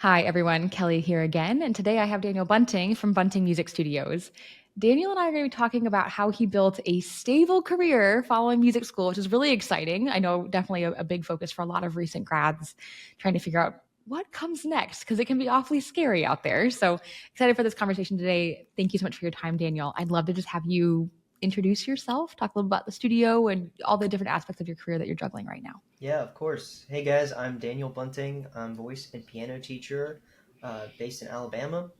Hi, everyone. Kelly here again. And today I have Daniel Bunting from Bunting Music Studios. Daniel and I are going to be talking about how he built a stable career following music school, which is really exciting. I know definitely a big focus for a lot of recent grads trying to figure out what comes next because it can be awfully scary out there. So excited for this conversation today. Thank you so much for your time, Daniel. I'd love to just have you introduce yourself, talk a little about the studio and all the different aspects of your career that you're juggling right now. Yeah, of course. Hey guys, I'm Daniel Bunting. I'm voice and piano teacher based in Alabama.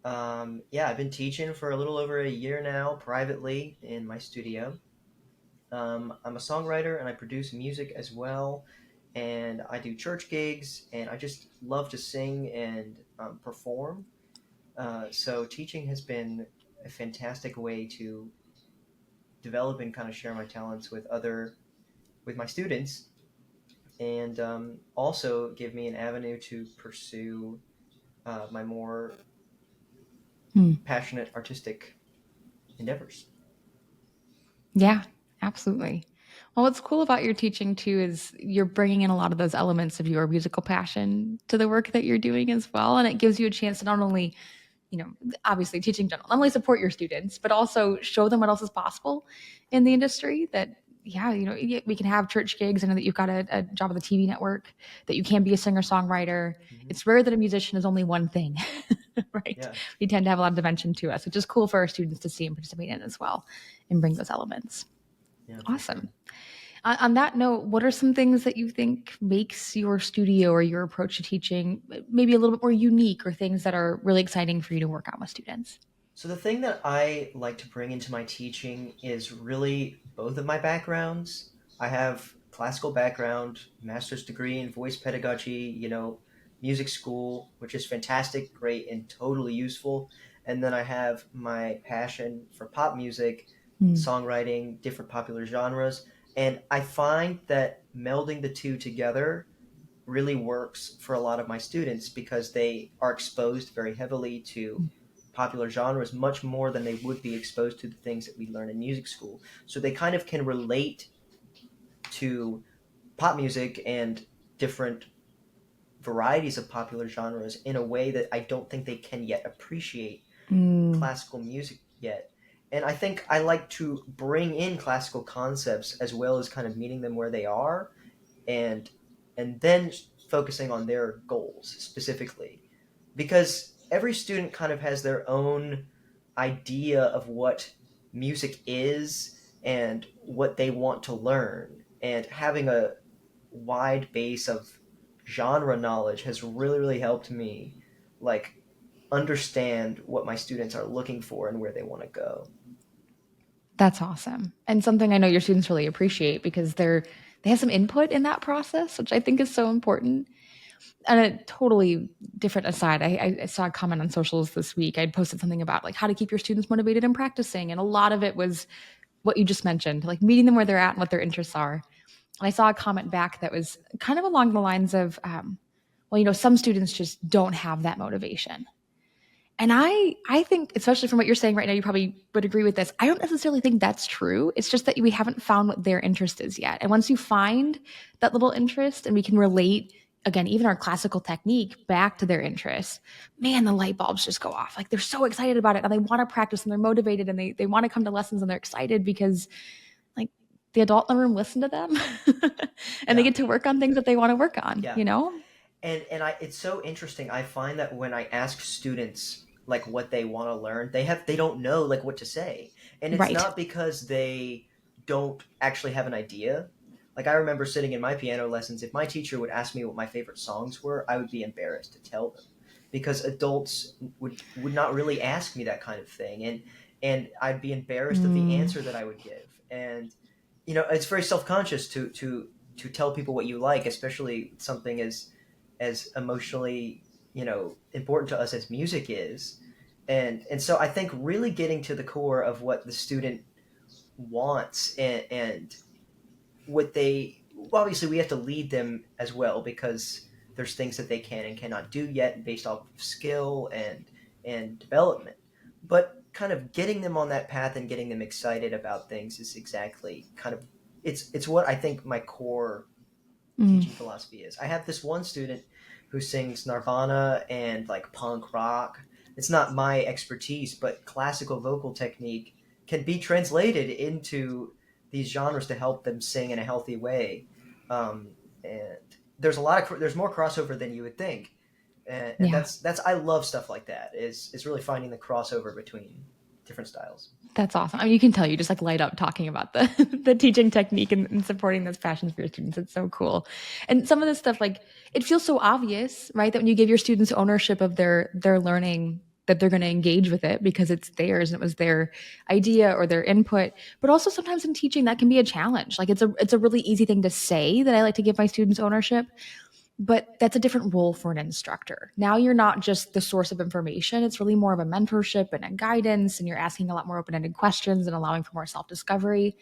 Yeah, I've been teaching for a little over a year now privately in my studio. I'm a songwriter and I produce music as well. And I do church gigs and I just love to sing and perform. So teaching has been a fantastic way to develop and kind of share my talents with my students and also give me an avenue to pursue my more Hmm. passionate artistic endeavors. Yeah, absolutely. Well, what's cool about your teaching too is you're bringing in a lot of those elements of your musical passion to the work that you're doing as well. And it gives you a chance to not only, obviously teaching general, not only support your students, but also show them what else is possible in the industry that, yeah, we can have church gigs. I know that you've got a job at the TV network, that you can be a singer songwriter. Hmm. It's rare that a musician is only one thing, right? Yeah, We tend to have a lot of dimension to us, which is cool for our students to see and participate in as well and bring those elements. yeah, for sure. Awesome. On that note, what are some things that you think makes your studio or your approach to teaching maybe a little bit more unique or things that are really exciting for you to work on with students? So the thing that I like to bring into my teaching is really both of my backgrounds. I have classical background, master's degree in voice pedagogy, music school, which is fantastic, great, and totally useful. And then I have my passion for pop music, Mm. songwriting, different popular genres. And I find that melding the two together really works for a lot of my students because they are exposed very heavily to popular genres much more than they would be exposed to the things that we learn in music school. So they kind of can relate to pop music and different varieties of popular genres in a way that I don't think they can yet appreciate Mm. classical music yet. And I think I like to bring in classical concepts as well as kind of meeting them where they are and then focusing on their goals specifically because every student kind of has their own idea of what music is and what they want to learn, and having a wide base of genre knowledge has really helped me like understand what my students are looking for and where they want to go. That's awesome. And something I know your students really appreciate because they have some input in that process, which I think is so important. And a totally different aside, I saw a comment on socials this week. I posted something about like how to keep your students motivated and practicing. And a lot of it was what you just mentioned, like meeting them where they're at and what their interests are. And I saw a comment back that was kind of along the lines of, well, some students just don't have that motivation. And I think, especially from what you're saying right now, you probably would agree with this. I don't necessarily think that's true. It's just that we haven't found what their interest is yet. And once you find that little interest and we can relate, again, even our classical technique back to their interest, man, the light bulbs just go off. Like they're so excited about it and they want to practice and they're motivated and they want to come to lessons and they're excited because like the adult in the room listened to them and they Yeah, get to work on things that they want to work on, yeah. you know? And it's so interesting. I find that when I ask students like what they want to learn, they don't know like what to say. And it's Right. not because they don't actually have an idea. Like I remember sitting in my piano lessons, if my teacher would ask me what my favorite songs were, I would be embarrassed to tell them because adults would not really ask me that kind of thing, and I'd be embarrassed of the Mm, answer that I would give. And it's very self-conscious to tell people what you like, especially something as emotionally important to us as music is. And so I think really getting to the core of what the student wants, and what they, obviously we have to lead them as well because there's things that they can and cannot do yet based off of skill and development, but kind of getting them on that path and getting them excited about things is exactly kind of, it's what I think my core mm, teaching philosophy is. I have this one student who sings Nirvana and like punk rock. It's not my expertise, but classical vocal technique can be translated into these genres to help them sing in a healthy way. And there's more crossover than you would think, and Yeah. that's I love stuff like that. Is really finding the crossover between different styles. That's awesome. I mean, you can tell you just like light up talking about the the teaching technique and supporting those passions for your students. It's so cool. And some of this stuff, like it feels so obvious, right? That when you give your students ownership of their learning, that they're going to engage with it because it's theirs and it was their idea or their input. But also sometimes in teaching that can be a challenge. Like it's a really easy thing to say that I like to give my students ownership, but that's a different role for an instructor. Now you're not just the source of information, it's really more of a mentorship and a guidance, and you're asking a lot more open-ended questions and allowing for more self-discovery.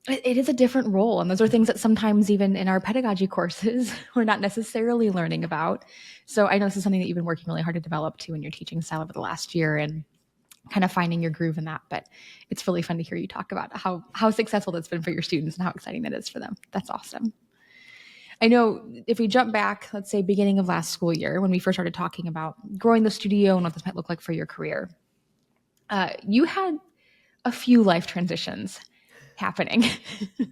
It is a different role, and those are things that sometimes even in our pedagogy courses we're not necessarily learning about. So I know this is something that you've been working really hard to develop too in your teaching style over the last year, and kind of finding your groove in that. But it's really fun to hear you talk about how successful that's been for your students and how exciting that is for them. That's awesome. I know if we jump back, let's say beginning of last school year, when we first started talking about growing the studio and what this might look like for your career, you had a few life transitions happening. You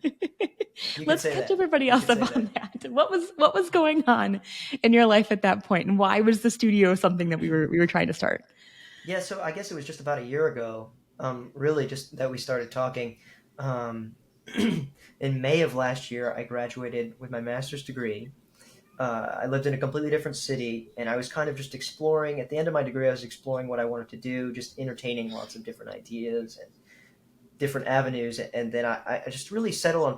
could Let's say catch that. everybody You else could say up on that. that. What was going on in your life at that point, and why was the studio something that we were trying to start? Yeah, so I guess it was just about a year ago, really, just that we started talking. Um, in May of last year, I graduated with my master's degree. I lived in a completely different city, and I was kind of just exploring. At the end of my degree, I was exploring what I wanted to do, just entertaining lots of different ideas and different avenues. And then I just really settled on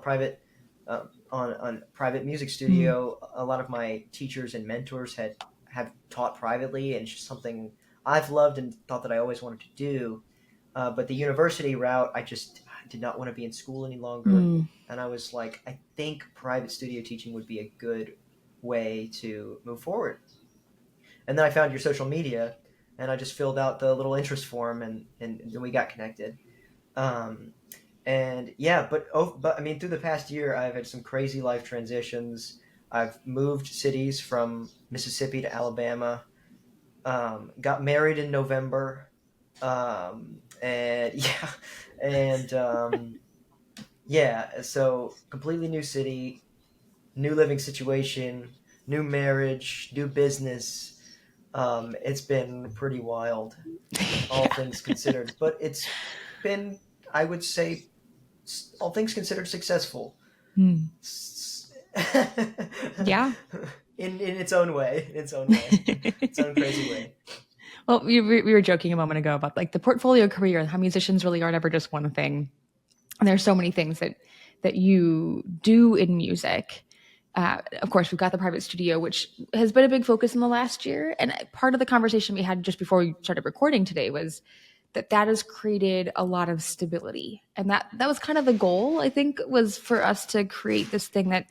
on private music Mm, studio. A lot of my teachers and mentors have taught privately, and it's just something I've loved and thought that I always wanted to do. But the university route, I just did not want to be in school any longer. mm. And I was like, I think private studio teaching would be a good way to move forward. And then I found your social media, and I just filled out the little interest form, and then we got connected. Um, and yeah, but I mean, through the past year, I've had some crazy life transitions. I've moved cities from Mississippi to Alabama. Got married in November. And yeah, and yeah, so completely new city, new living situation, new marriage, new business. It's been pretty wild, all Yeah. things considered, but it's been, I would say, all things considered, successful. Mm. Yeah. In its own way, in its own way, its own crazy way. Well, we were joking a moment ago about like the portfolio career and how musicians really aren't ever just one thing. And there's so many things that you do in music. Of course, we've got the private studio, which has been a big focus in the last year. And part of the conversation we had just before we started recording today was that has created a lot of stability, and that was kind of the goal. I think was for us to create this thing that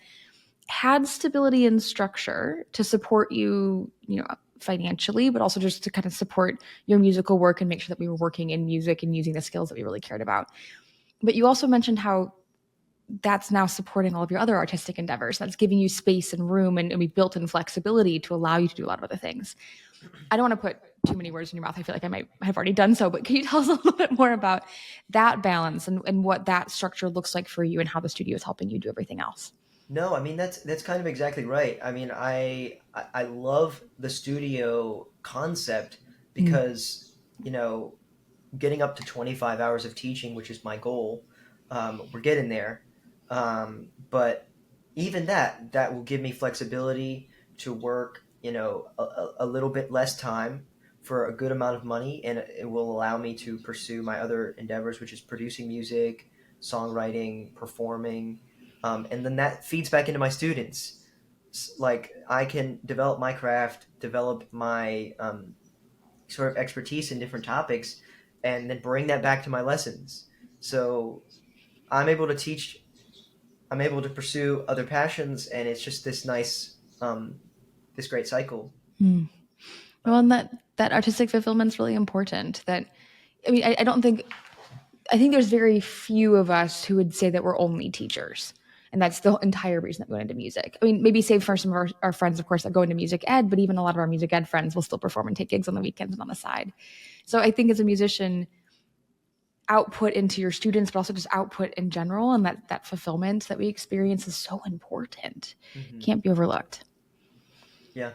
had stability and structure to support you, financially, but also just to kind of support your musical work and make sure that we were working in music and using the skills that we really cared about. But you also mentioned how that's now supporting all of your other artistic endeavors. That's giving you space and room, and we've built in flexibility to allow you to do a lot of other things. I don't want to put too many words in your mouth. I feel like I might have already done so, but can you tell us a little bit more about that balance and what that structure looks like for you and how the studio is helping you do everything else? No, I mean that's kind of exactly right. I mean, I love the studio concept Mm, because you know getting up to 25 hours of teaching, which is my goal. We're getting there. But even that will give me flexibility to work, a little bit less time for a good amount of money, and it will allow me to pursue my other endeavors, which is producing music, songwriting, performing, and then that feeds back into my students. Like I can develop my craft, develop my sort of expertise in different topics, and then bring that back to my lessons. So I'm able to teach, I'm able to pursue other passions, and it's just this nice, this great cycle. mm. Well, and Um, that artistic fulfillment is really important. That I mean, I don't think I think there's very few of us who would say that we're only teachers. And that's the entire reason that we went into music. I mean, maybe save for some of our friends, of course, that go into music ed, but even a lot of our music ed friends will still perform and take gigs on the weekends and on the side. So I think as a musician, output into your students, but also just output in general, and that fulfillment that we experience is so important. Hmm. Can't be overlooked. Yeah.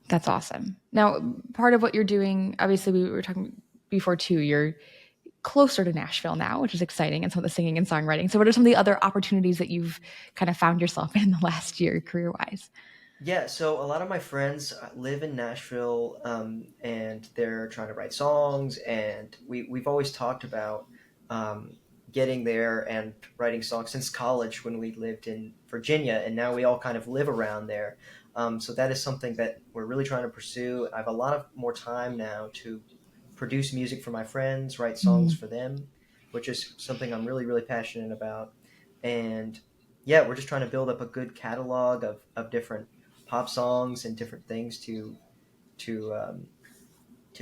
That's awesome. Now, part of what you're doing, obviously, we were talking before too, you're closer to Nashville now, which is exciting, and some of the singing and songwriting. So, what are some of the other opportunities that you've kind of found yourself in the last year, career wise? Yeah, so a lot of my friends live in Nashville, and they're trying to write songs, and we've always talked about um, getting there and writing songs since college when we lived in Virginia, and now we all kind of live around there. So that is something that we're really trying to pursue. I have a lot of more time now to produce music for my friends, write songs Mm, for them, which is something I'm really, really passionate about. And yeah, we're just trying to build up a good catalog of different pop songs and different things to to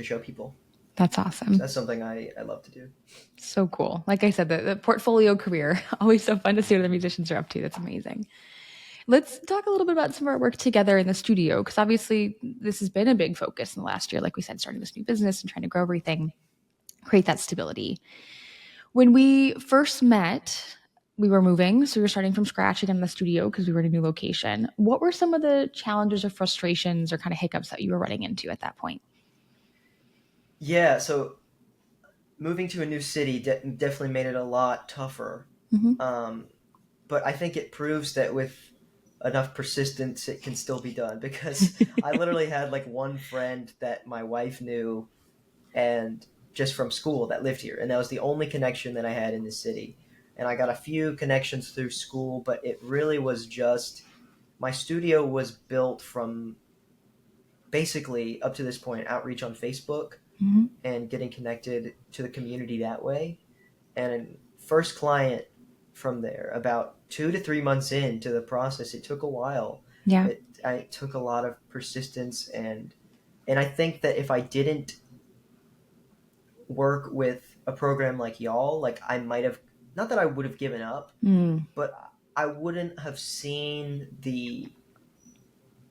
show people. that's So awesome. that's something I love to do. So cool. Like I said, the portfolio career, always so fun to see what the musicians are up to. That's amazing. Let's talk a little bit about some of our work together in the studio, because obviously this has been a big focus in the last year. Like we said, starting this new business and trying to grow everything, create that stability. When we first met, we were moving, so we were starting from scratch again in the studio because we were in a new location. What were some of the challenges or frustrations or kind of hiccups that you were running into at that point? Yeah, so moving to a new city definitely made it a lot tougher. Mm-hmm. Um, but I think it proves that with enough persistence, it can still be done because I literally had like one friend that my wife knew and just from school that lived here, and that was the only connection that I had in the city. And I got a few connections through school, but it really was just my studio was built from basically up to this point outreach on Facebook Mm-hmm. and getting connected to the community that way. And first client from there, about 2 to 3 months into the process, it took a while. Yeah. It took a lot of persistence, and I think that if I didn't work with a program like y'all, like I might have, not that I would have given up, Mm. but I wouldn't have seen the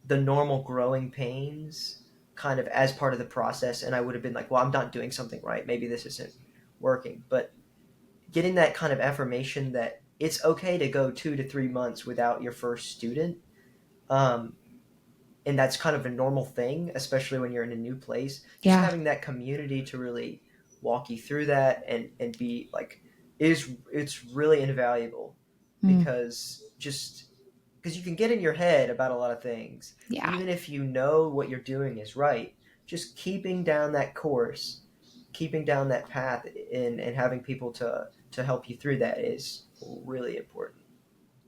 normal growing pains kind of as part of the process, and I would have been like, well, I'm not doing something right, maybe this isn't working. But getting that kind of affirmation that it's okay to go 2 to 3 months without your first student, um, and that's kind of a normal thing, especially when you're in a new place. Just Yeah. having that community to really walk you through that and be like, is it's really invaluable Mm. because just because you can get in your head about a lot of things, Yeah. even if you know what you're doing is right. Just keeping down that course, keeping down that path, and having people to help you through that is really important.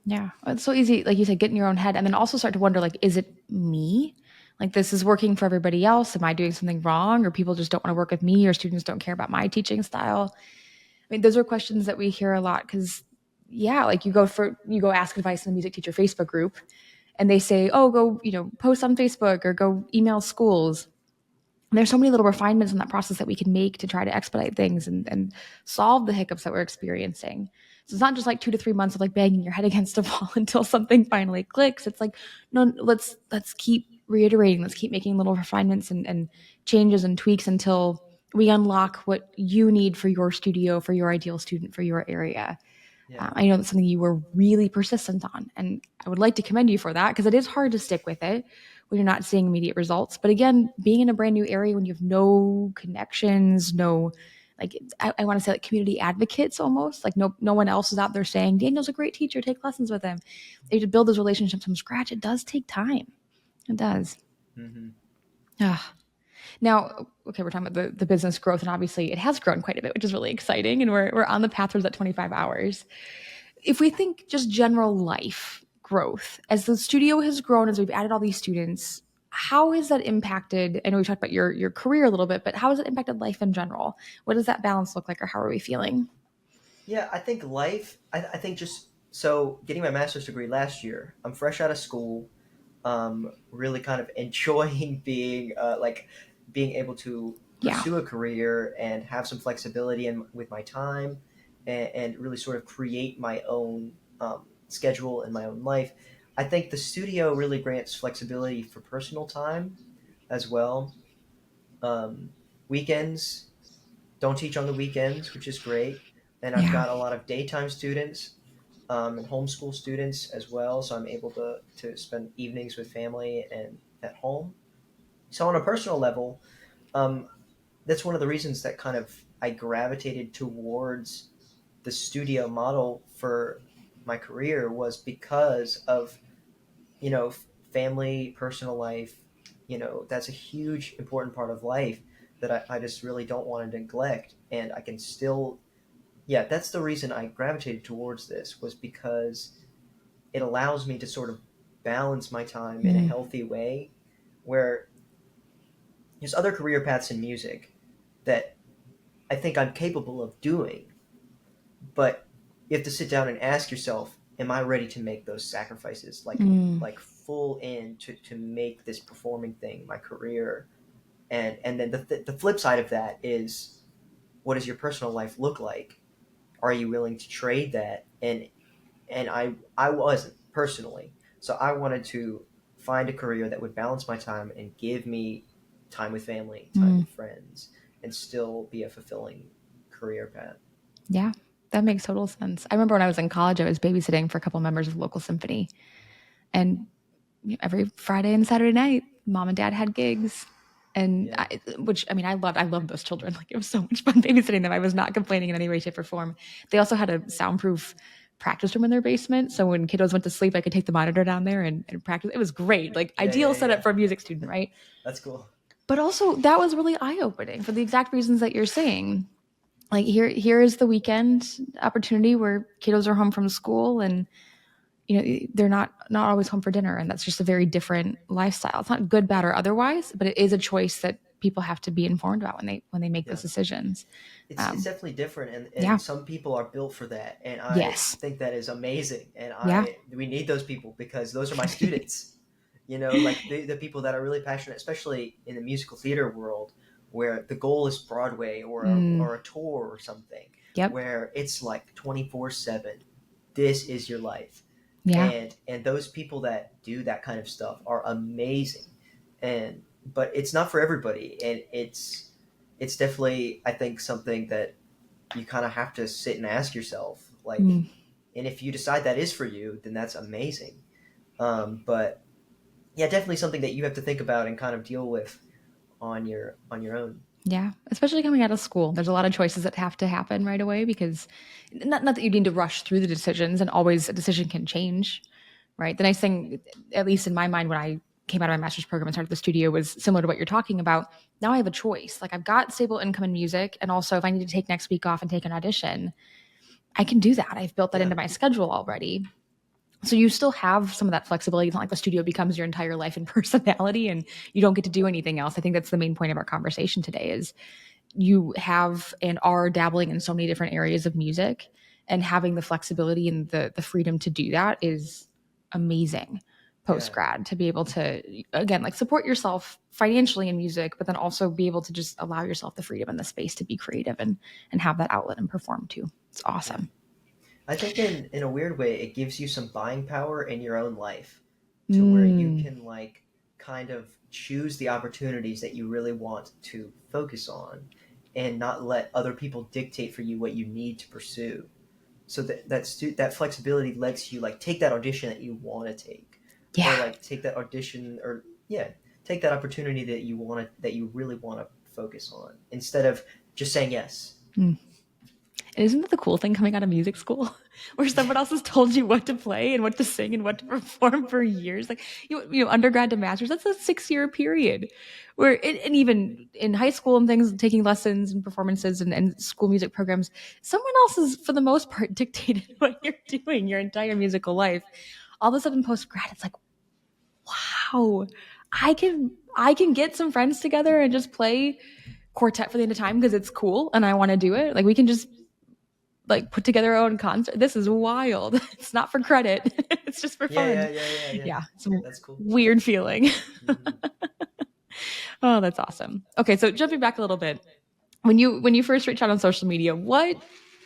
Yeah. It's so easy, like you said, get in your own head and then also start to wonder, like, is it me? Like, this is working for everybody else. Am I doing something wrong? Or people just don't want to work with me, or students don't care about my teaching style? I mean, those are questions that we hear a lot because, yeah, like you go ask advice in the music teacher Facebook group and they say, oh, go, post on Facebook or go email schools. And there's so many little refinements in that process that we can make to try to expedite things and solve the hiccups that we're experiencing. So it's not just like 2 to 3 months of like banging your head against a wall until something finally clicks. It's like, no, let's keep reiterating, let's keep making little refinements and changes and tweaks until we unlock what you need for your studio, for your ideal student, for your area. Yeah. I know that's something you were really persistent on, and I would like to commend you for that because it is hard to stick with it when you're not seeing immediate results. But again, being in a brand new area when you have no connections, no, like I want to say like community advocates almost, like no one else is out there saying Daniel's a great teacher, take lessons with him. They have to build those relationships from scratch. It does take time. It does. Hmm. Ah. Now, okay, we're talking about the business growth, and obviously it has grown quite a bit, which is really exciting, and we're on the path towards that 25 hours. If we think just general life growth, as the studio has grown, as we've added all these students, how has that impacted? I know we talked about your career a little bit, but how has it impacted life in general? What does that balance look like, or how are we feeling? Yeah, I think life. I think just so getting my master's degree last year. I'm fresh out of school. Really kind of enjoying being like being able to Yeah. pursue a career and have some flexibility with my time and really sort of create my own schedule and my own life. I think the studio really grants flexibility for personal time as well. Um, Weekends, don't teach on the weekends, which is great. And I've Yeah. got a lot of daytime students and homeschool students as well, so I'm able to spend evenings with family and at home. So on a personal level, um, that's one of the reasons that kind of I gravitated towards the studio model for my career was because of family, personal life. That's a huge important part of life that I just really don't want to neglect, and I can still. Yeah, that's the reason I gravitated towards this was because it allows me to sort of balance my time in a Mm. healthy way where there's other career paths in music that I think I'm capable of doing, but you have to sit down and ask yourself, am I ready to make those sacrifices, Mm. like full in to make this performing thing my career? And then the flip side of that is, what does your personal life look like? Are you willing to trade that? And I wasn't personally. So I wanted to find a career that would balance my time and give me time with family, time Mm. with friends, and still be a fulfilling career path. Yeah, that makes total sense. I remember when I was in college, I was babysitting for a couple members of the local symphony, and every Friday and Saturday night, mom and dad had gigs. And Yeah, which I mean, I loved those children. Like it was so much fun babysitting them. I was not complaining in any way, shape, or form. They also had a soundproof practice room in their basement, so when kiddos went to sleep, I could take the monitor down there and practice. It was great, like yeah, ideal yeah, setup yeah. for a music student, right? That's cool. But also that was really eye opening for the exact reasons that you're saying. Like here is the weekend opportunity where kiddos are home from school and they're not always home for dinner, and that's just a very different lifestyle. It's not good, bad, or otherwise, but it is a choice that people have to be informed about when they make those Yeah. decisions. It's um, definitely different, and yeah. some people are built for that, and I Yes. think that is amazing, and Yeah. I we need those people because those are my students. Like the people that are really passionate, especially in the musical theater world, where the goal is Broadway Mm, or a tour or something, yep. where it's like 24/7. This is your life, Yeah. and those people that do that kind of stuff are amazing, and but it's not for everybody, and it's definitely, I think, something that you kind of have to sit and ask yourself, like, Mm, and if you decide that is for you, then that's amazing. But yeah, definitely something that you have to think about and kind of deal with on your own. yeah, especially coming out of school, there's a lot of choices that have to happen right away because not that you need to rush through the decisions, and always a decision can change, right? The nice thing, at least in my mind, when I came out of my master's program and started the studio, was similar to what you're talking about. Now I have a choice. Like I've got stable income in music, and also if I need to take next week off and take an audition, I can do that. I've built that Yeah, into my schedule already. So you still have some of that flexibility. It's not like the studio becomes your entire life and personality and you don't get to do anything else. I think that's the main point of our conversation today is you have and are dabbling in so many different areas of music, and having the flexibility and the freedom to do that is amazing post yeah, grad, to be able to again like support yourself financially in music, but then also be able to just allow yourself the freedom and the space to be creative and have that outlet and perform too. It's yeah. awesome. I think in a weird way, it gives you some buying power in your own life, to where you Mm, can like kind of choose the opportunities that you really want to focus on, and not let other people dictate for you what you need to pursue. So that flexibility lets you like take that audition that you want to take, or yeah. like take that audition, or yeah, take that opportunity that you really want to focus on, instead of just saying yes. Mm. And isn't that the cool thing coming out of music school, where someone else has told you what to play and what to sing and what to perform for years? Like undergrad to masters, that's a 6 year period. Where and even in high school and things, taking lessons and performances and school music programs, someone else has, for the most part, dictated what you're doing your entire musical life. All of a sudden, post grad, it's like, wow, I can get some friends together and just play quartet for the end of time because it's cool and I want to do it. Like we can just like put together our own concert. This is wild. It's not for credit. It's just for Yeah, yeah, fun. yeah, yeah, yeah. Yeah, it's a That's cool. weird feeling. Hmm. Oh, that's awesome. Okay, so jumping back a little bit, when you first reached out on social media, what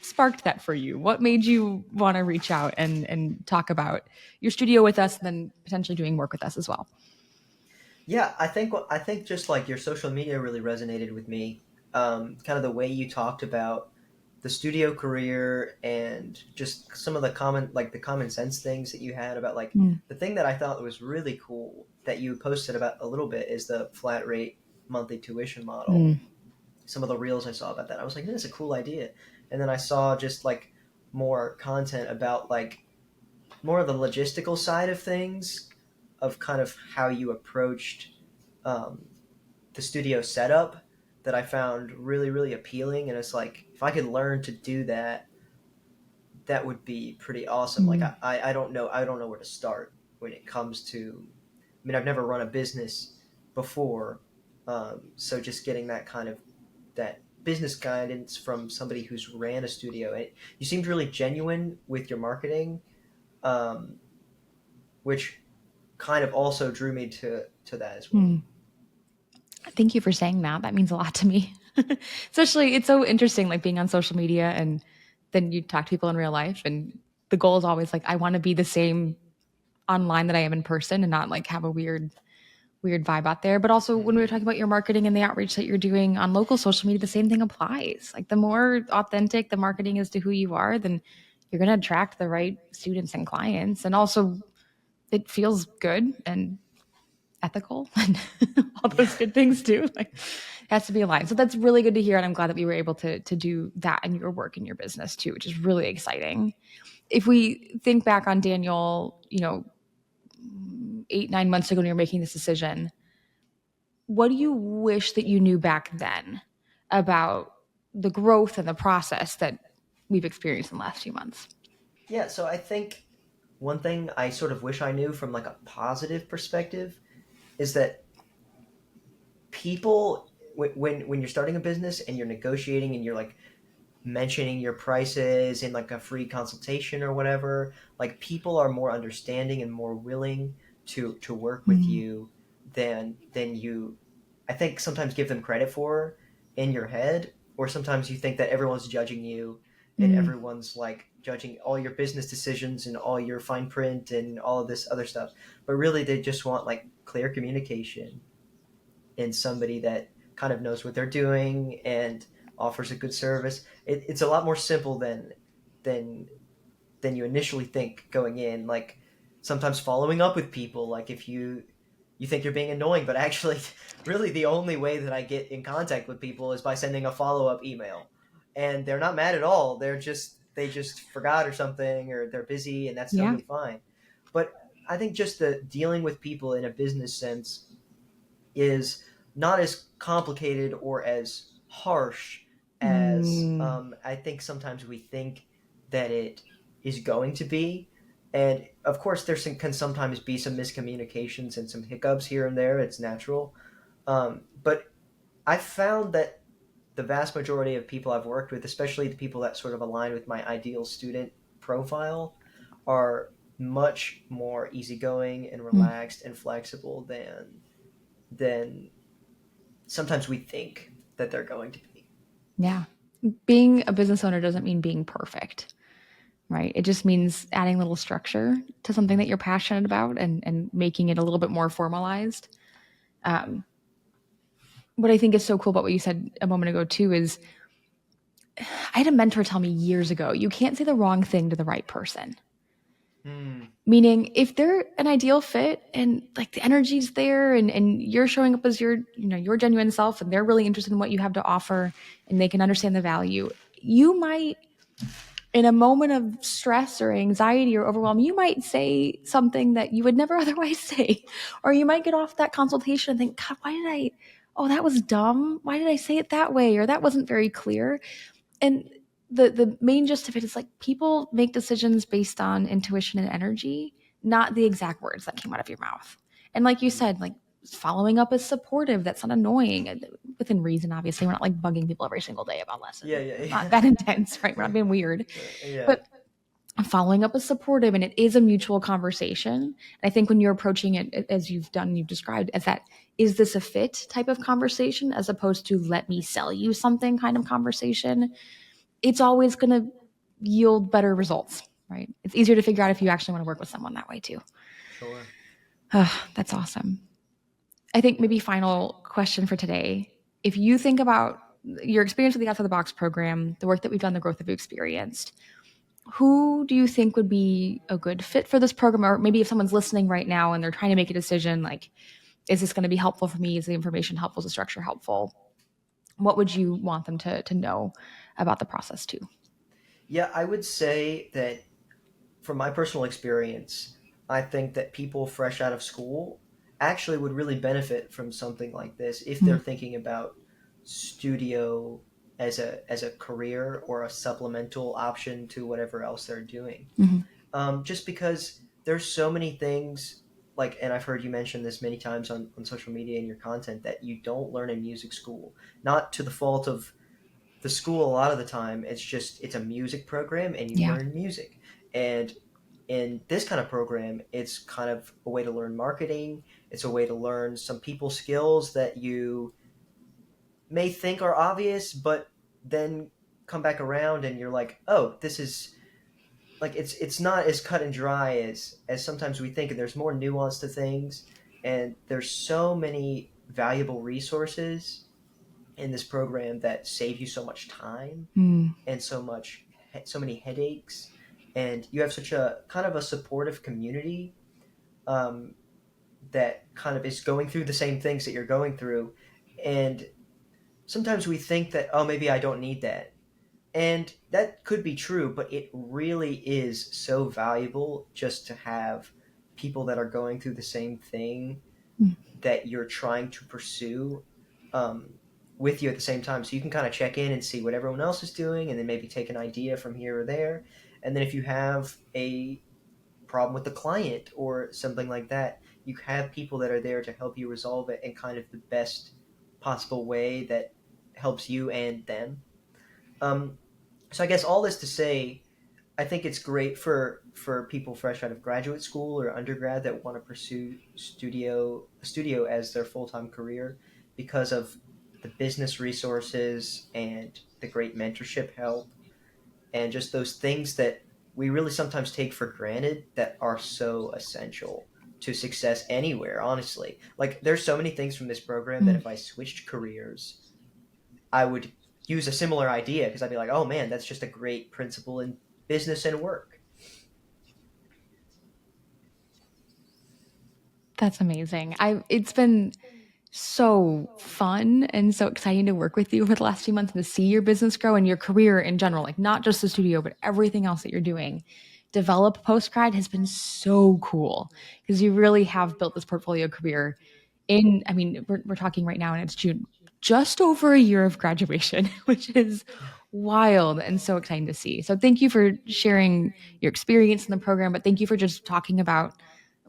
sparked that for you? What made you want to reach out and talk about your studio with us and then potentially doing work with us as well? Yeah, I think just like your social media really resonated with me. Kind of the way you talked about the studio career and just some of the common sense things that you had about like Mm, the thing that I thought was really cool that you posted about a little bit is the flat rate monthly tuition model. mm, Some of the reels I saw about that, I was like, "This is a cool idea." And then I saw just like more content about like more of the logistical side of things, of kind of how you approached um, the studio setup that I found really, really appealing. And it's like, if I could learn to do that, that would be pretty awesome. Like mm, I don't know where to start when it comes to. I mean, I've never run a business before, so just getting that kind of that business guidance from somebody who's ran a studio. You seemed really genuine with your marketing, um, which kind of also drew me to that as well. mm. Thank you for saying that. That means a lot to me. Especially, it's so interesting, like being on social media and then you talk to people in real life. And the goal is always like, I want to be the same online that I am in person and not like have a weird vibe out there. But also, when we were Mm-hmm. talking about your marketing and the outreach that you're doing on local social media, the same thing applies. Like, the more authentic the marketing is to who you are, then you're going to attract the right students and clients. And also, it feels good and ethical and all Yeah. those good things too. Like, it has to be aligned. So that's really good to hear. And I'm glad that we were able to do that in your work in your business too, which is really exciting. If we think back on Daniel, 8, 9 months ago when you were making this decision, what do you wish that you knew back then about the growth and the process that we've experienced in the last few months? Yeah, so I think one thing I sort of wish I knew from like a positive perspective is that people when you're starting a business and you're negotiating and you're like mentioning your prices in like a free consultation or whatever, like people are more understanding and more willing to work with Mm, you than you I think sometimes give them credit for in your head, or sometimes you think that everyone's judging you and mm, everyone's like judging all your business decisions and all your fine print and all of this other stuff. But really they just want like clear communication and somebody that kind of knows what they're doing and offers a good service. It's a lot more simple than than you initially think going in. Like sometimes following up with people, like if you think you're being annoying, but actually, really the only way that I get in contact with people is by sending a follow up email, and they're not mad at all. They just forgot or something, or they're busy, and that's yeah. totally fine. But I think just the dealing with people in a business sense is not as complicated or as harsh as Mm, I think sometimes we think that it is going to be. And of course, can sometimes be some miscommunications and some hiccups here and there. It's natural. But I've found that the vast majority of people I've worked with, especially the people that sort of align with my ideal student profile, are much more easygoing and mm, relaxed and flexible than sometimes we think that they're going to be. yeah. Being a business owner doesn't mean being perfect, right? It just means adding a little structure to something that you're passionate about and making it a little bit more formalized. Um, what I think is so cool about what you said a moment ago too is I had a mentor tell me years ago, you can't say the wrong thing to the right person. Hmm. Meaning if they're an ideal fit and like the energy's there and you're showing up as your genuine self and they're really interested in what you have to offer and they can understand the value, you might in a moment of stress or anxiety or overwhelm, you might say something that you would never otherwise say. Or you might get off that consultation and think, God, oh, that was dumb. Why did I say it that way? Or that wasn't very clear. And the main gist of it is like people make decisions based on intuition and energy, not the exact words that came out of your mouth. And like you Hmm. said, like following up is supportive. That's not annoying within reason. Obviously, we're not like bugging people every single day about Yeah, lessons. yeah, It's not that intense, right? We're not being weird, yeah. but following up is supportive and it is a mutual conversation. I think when you're approaching it as you've done, you've described as that, is this a fit type of conversation as opposed to let me sell you something kind of conversation, it's always going to yield better results, right? It's easier to figure out if you actually want to work with someone that way too. Sure. That's awesome. I think maybe final question for today. If you think about your experience with the Outside the Box program, the work that we've done, the growth that we've experienced, who do you think would be a good fit for this program? Or maybe if someone's listening right now and they're trying to make a decision, like, is this going to be helpful for me? Is the information helpful? Is the structure helpful? What would you want them to know about the process too? Yeah, I would say that from my personal experience, I think that people fresh out of school actually would really benefit from something like this if they're Mm, thinking about studio as a career or a supplemental option to whatever else they're doing. mhm. Just because there's so many things like, and I've heard you mention this many times on social media and your content, that you don't learn in music school, not to the fault of the school. A lot of the time it's just it's a music program and you Yeah. learn music. And in this kind of program, it's kind of a way to learn marketing. It's a way to learn some people skills that you may think are obvious, but then come back around and you're like, oh, this is like it's not as cut and dry as sometimes we think, and there's more nuance to things, and there's so many valuable resources in this program that save you so much time Mm, and so many headaches, and you have such a kind of a supportive community um, that kind of is going through the same things that you're going through. And sometimes we think that, oh, maybe I don't need that, and that could be true, but it really is so valuable just to have people that are going through the same thing mm. that you're trying to pursue, um, with you at the same time. So you can kind of check in and see what everyone else is doing, and then maybe take an idea from here or there. And then if you have a problem with the client or something like that, you have people that are there to help you resolve it in kind of the best possible way that helps you and them. Um, so I guess all this to say, I think it's great for people fresh out of graduate school or undergrad that want to pursue studio as their full-time career, because of the business resources and the great mentorship help and just those things that we really sometimes take for granted that are so essential to success anywhere, honestly. Like there's so many things from this program that Mm. if I switched careers, I would use a similar idea, because I'd be like, oh man, that's just a great principle in business and work. That's amazing. I It's been so fun and so exciting to work with you over the last few months and to see your business grow and your career in general, like not just the studio, but everything else that you're doing. Develop post grad has been so cool because you really have built this portfolio career in, I mean, we're talking right now and it's June, just over a year of graduation, which is Yeah. wild and so exciting to see. So thank you for sharing your experience in the program, but thank you for just talking about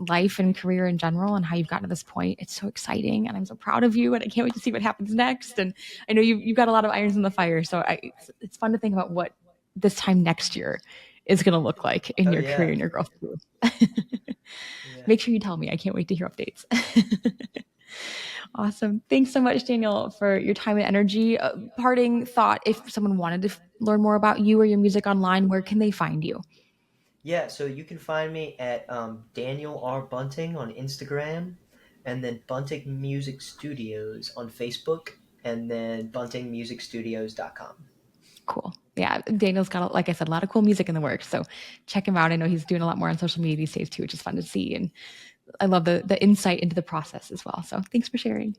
life and career in general and how you've gotten to this point. It's so exciting and I'm so proud of you and I can't wait to see what happens next. And I know you've got a lot of irons in the fire. So it's fun to think about what this time next year is going to look like in Oh your career yeah. and your growth too. Yeah. Make sure you tell me. I can't wait to hear updates. Awesome. Thanks so much, Daniel, for your time and energy. Parting thought, if someone wanted to learn more about you or your music online, where can they find you? Yeah, so you can find me at Daniel R. Bunting on Instagram, and then Bunting Music Studios on Facebook, and then buntingmusicstudios.com. Cool. Yeah, Daniel's got, like I said, a lot of cool music in the works. So check him out. I know he's doing a lot more on social media these days too, which is fun to see. And I love the insight into the process as well. So thanks for sharing.